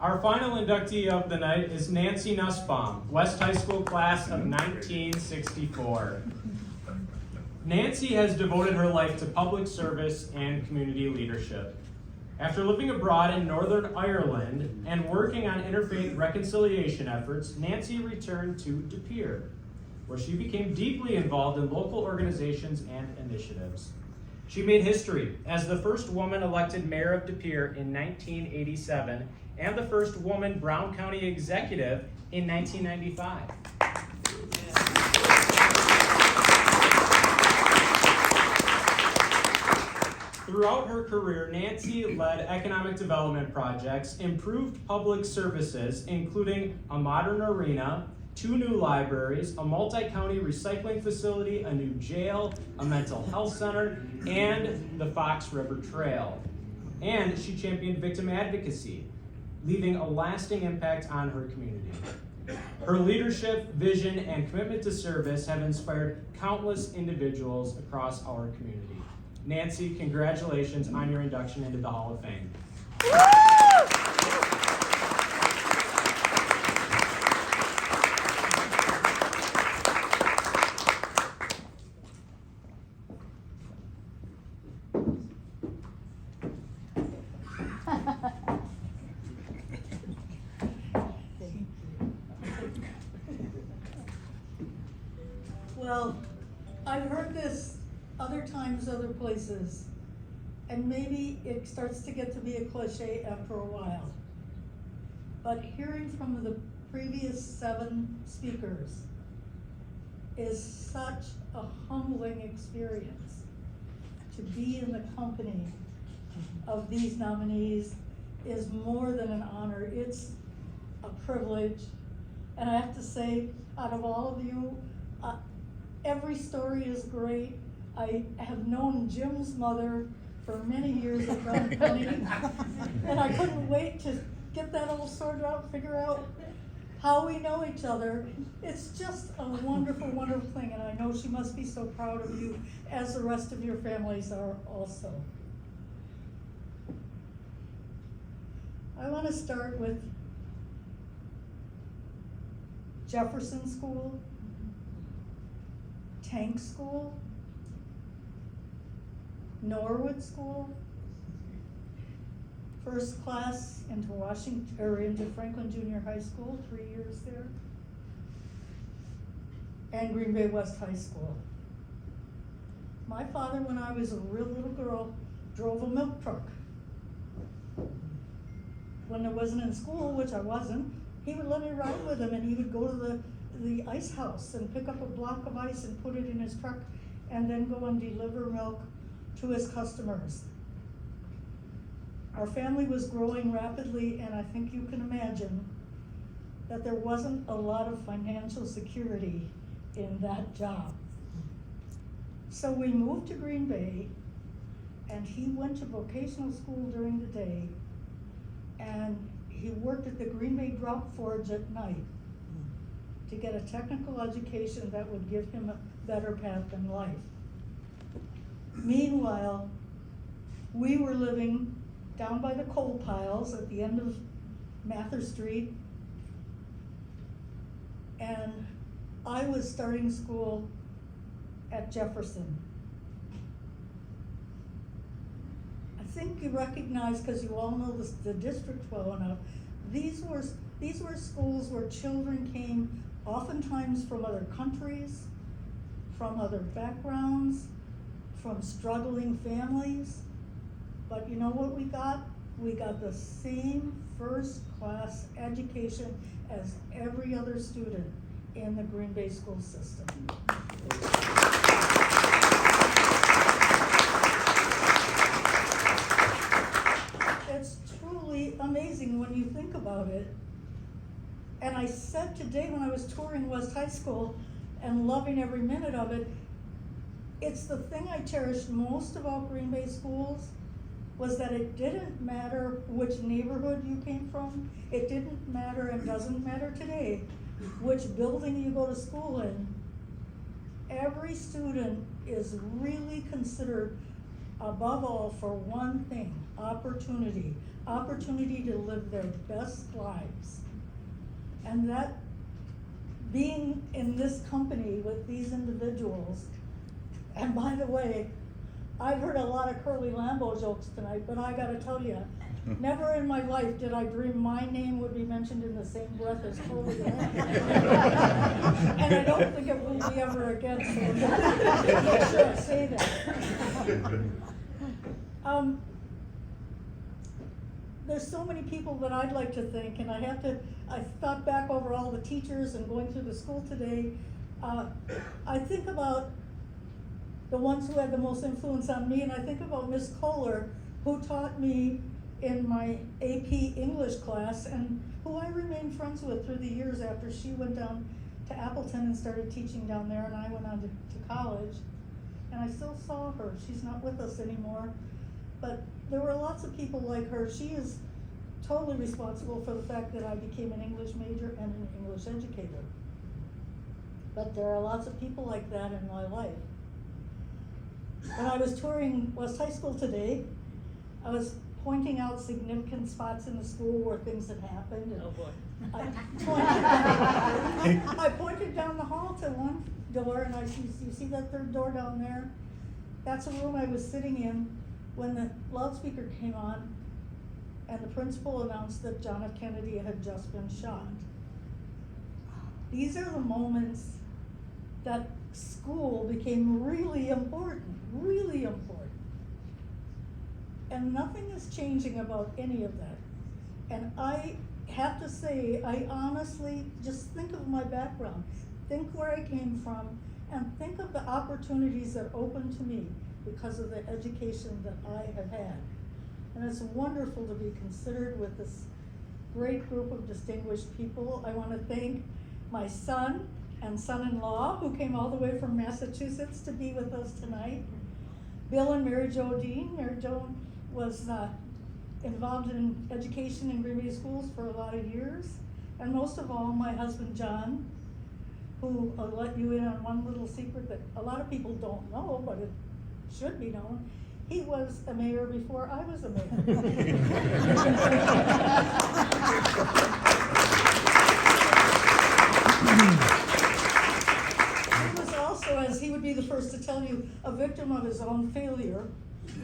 Our final inductee of the night is Nancy Nussbaum, West High School class of 1964. Nancy has devoted her life to public service and community leadership. After living abroad in Northern Ireland and working on interfaith reconciliation efforts, Nancy returned to De Pere, where she became deeply involved in local organizations and initiatives. She made history as the first woman elected mayor of De Pere in 1987 and the first woman Brown County executive in 1995. Throughout her career, Nancy led economic development projects, improved public services, including a modern arena, 2 new libraries, a multi-county recycling facility, a new jail, a mental health center, and the Fox River Trail. And she championed victim advocacy, leaving a lasting impact on her community. Her leadership, vision, and commitment to service have inspired countless individuals across our community. Nancy, congratulations on your induction into the Hall of Fame. Well, I've heard this other times, other places, and maybe it starts to get to be a cliche after a while. But hearing from the previous 7 speakers is such a humbling experience. To be in the company of these nominees is more than an honor, it's a privilege. And I have to say, out of all of you, every story is great. I have known Jim's mother for many years at Brown County, and I couldn't wait to get that all sorted out, figure out how we know each other. It's just a wonderful, wonderful thing, and I know she must be so proud of you, as the rest of your families are also. I want to start with Jefferson School, Tank School, Norwood School, first class into into Franklin Junior High School, 3 years there, and Green Bay West High School. My father, when I was a real little girl, drove a milk truck. When I wasn't in school, which I wasn't, he would let me ride with him, and he would go to the ice house and pick up a block of ice and put it in his truck and then go and deliver milk to his customers. Our family was growing rapidly, and I think you can imagine that there wasn't a lot of financial security in that job. So we moved to Green Bay, and he went to vocational school during the day, and he worked at the Green Bay Drop Forge at night to get a technical education that would give him a better path in life. Meanwhile, we were living down by the coal piles at the end of Mather Street, and I was starting school at Jefferson. I think you recognize, because you all know the district well enough, these were schools where children came oftentimes from other countries, from other backgrounds, from struggling families. But you know what we got? We got the same first-class education as every other student in the Green Bay school system. It's truly amazing when you think about it. And I said today when I was touring West High School and loving every minute of it, it's the thing I cherished most about Green Bay schools was that it didn't matter which neighborhood you came from. It didn't matter, and doesn't matter today, which building you go to school in. Every student is really considered above all for one thing, opportunity. Opportunity to live their best lives. And that, being in this company with these individuals, and by the way, I've heard a lot of Curly Lambeau jokes tonight, but I gotta tell you, never in my life did I dream my name would be mentioned in the same breath as Curly Lambeau. And I don't think it will be ever again, so I'm not sure I say that. There's so many people that I'd like to thank, and I thought back over all the teachers and going through the school today. I think about the ones who had the most influence on me, and I think about Miss Kohler, who taught me in my AP English class, and who I remained friends with through the years after she went down to Appleton and started teaching down there, and I went on to college. And I still saw her. She's not with us anymore. But there were lots of people like her. She is totally responsible for the fact that I became an English major and an English educator. But there are lots of people like that in my life. When I was touring West High School today, I was pointing out significant spots in the school where things had happened. And Oh boy. I pointed down the hall to one door, and you see that third door down there? That's a room I was sitting in when the loudspeaker came on and the principal announced that John F. Kennedy had just been shot. These are the moments that school became really important, really important. And nothing is changing about any of that. And I have to say, I honestly just think of my background, think where I came from, and think of the opportunities that opened to me because of the education that I have had. And it's wonderful to be considered with this great group of distinguished people. I want to thank my son and son-in-law who came all the way from Massachusetts to be with us tonight. Bill and Mary Jo Dean. Mary Jo was involved in education in Green Bay schools for a lot of years. And most of all, my husband John, who I'll let you in on one little secret that a lot of people don't know, but it should be known. He was a mayor before I was a mayor. He was also, as he would be the first to tell you, a victim of his own failure.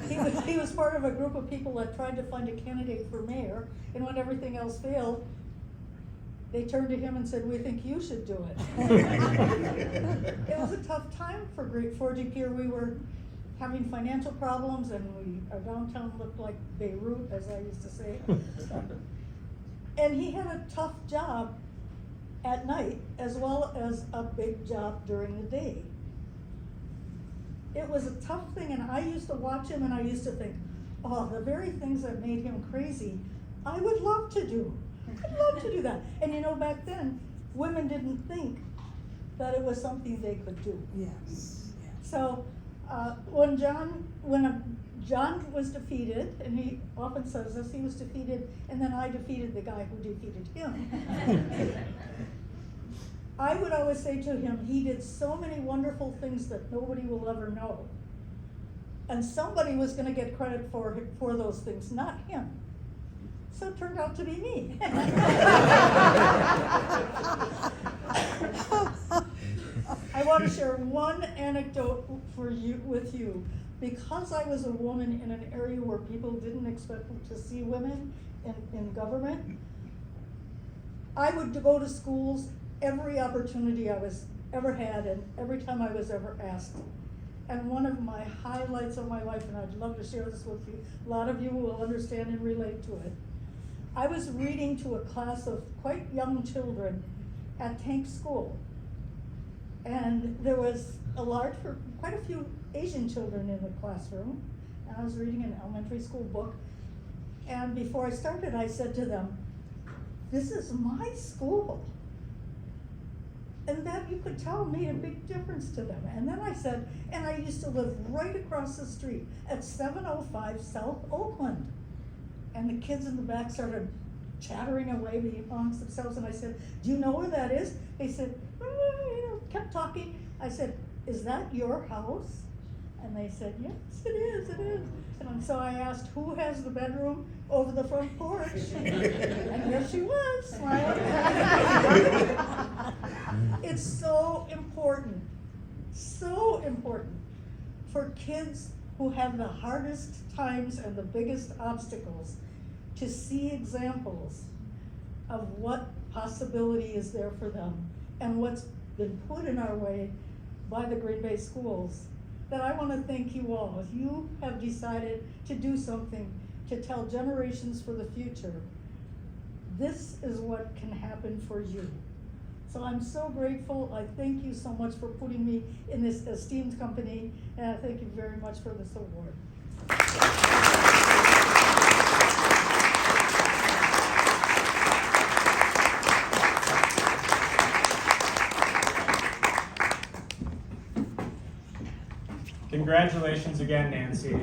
He was part of a group of people that tried to find a candidate for mayor, and when everything else failed, they turned to him and said, "We think you should do it." It was a tough time for Forgy Pier. We were having financial problems, and our downtown looked like Beirut, as I used to say. And he had a tough job at night, as well as a big job during the day. It was a tough thing, and I used to watch him and I used to think, oh, the very things that made him crazy, I would love to do. I'd love to do that. And you know, back then, women didn't think that it was something they could do. Yes. So when John was defeated, and he often says this, he was defeated, and then I defeated the guy who defeated him. I would always say to him, he did so many wonderful things that nobody will ever know. And somebody was gonna get credit for those things, not him. So it turned out to be me. I want to share one anecdote with you. Because I was a woman in an area where people didn't expect to see women in government, I would go to schools every opportunity I was ever had and every time I was ever asked. And one of my highlights of my life, and I'd love to share this with you, a lot of you will understand and relate to it. I was reading to a class of quite young children at Tank School. And there was quite a few Asian children in the classroom. And I was reading an elementary school book. And before I started, I said to them, "This is my school." And that, you could tell, made a big difference to them. And then I said, and I used to live right across the street at 705 South Oakland. And the kids in the back started chattering away amongst themselves. And I said, "Do you know where that is?" They said, kept talking. I said, "Is that your house?" And they said, yes, it is, it is. And so I asked, who has the bedroom over the front porch? And there she was, smiling. It's so important for kids who have the hardest times and the biggest obstacles to see examples of what possibility is there for them and what's been put in our way by the Green Bay schools. That I want to thank you all. You have decided to do something to tell generations for the future. This is what can happen for you. So I'm so grateful. I thank you so much for putting me in this esteemed company, and I thank you very much for this award. Congratulations again, Nancy.